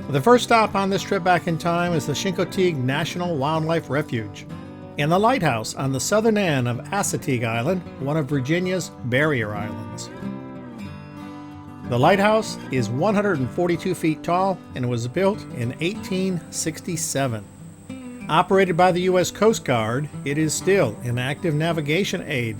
The first stop on this trip back in time is the Assateague National Wildlife Refuge and the lighthouse on the southern end of Assateague Island, one of Virginia's barrier islands. The lighthouse is 142 feet tall and was built in 1867. Operated by the U.S. Coast Guard, it is still an active navigation aid.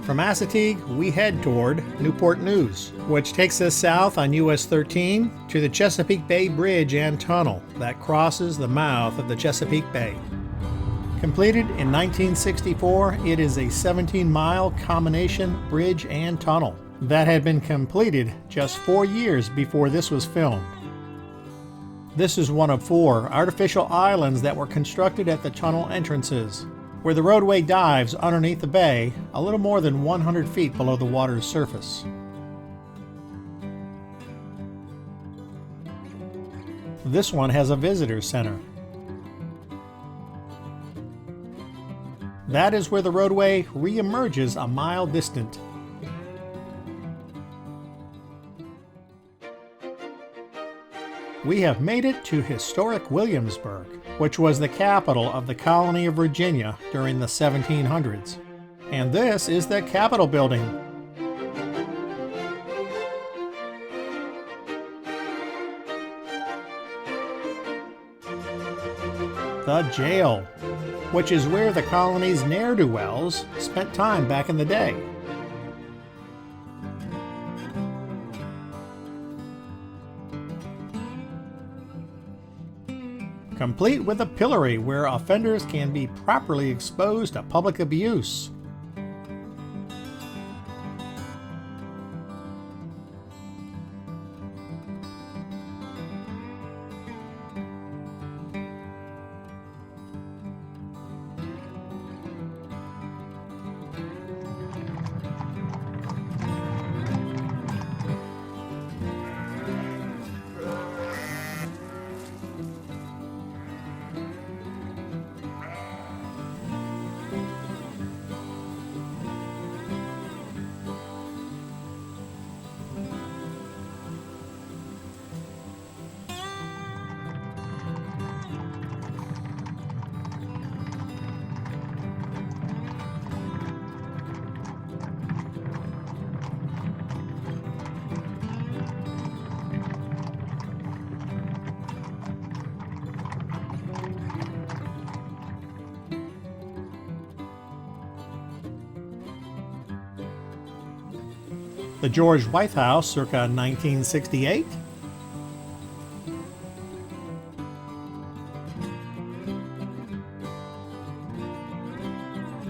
From Assateague, we head toward Newport News, which takes us south on US 13 to the Chesapeake Bay Bridge and Tunnel that crosses the mouth of the Chesapeake Bay. Completed in 1964, it is a 17-mile combination bridge and tunnel that had been completed just 4 years before this was filmed. This is one of 4 artificial islands that were constructed at the tunnel entrances, where the roadway dives underneath the bay a little more than 100 feet below the water's surface. This one has a visitor center. That is where the roadway re-emerges a mile distant. We have made it to historic Williamsburg, which was the capital of the colony of Virginia during the 1700s. And this is the Capitol building. The jail, which is where the colony's ne'er-do-wells spent time back in the day. Complete with a pillory where offenders can be properly exposed to public abuse. The George White House, circa 1968.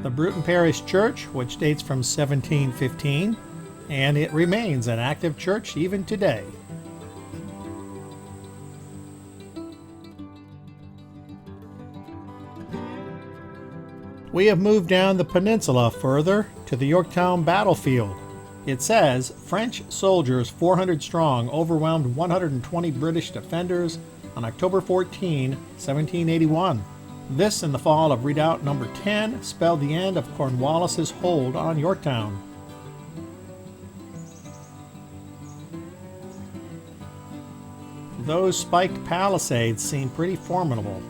The Bruton Parish Church, which dates from 1715, and it remains an active church even today. We have moved down the peninsula further to the Yorktown Battlefield. It says, French soldiers 400 strong overwhelmed 120 British defenders on October 14, 1781. This in the fall of Redoubt No. 10 spelled the end of Cornwallis's hold on Yorktown. Those spiked palisades seem pretty formidable.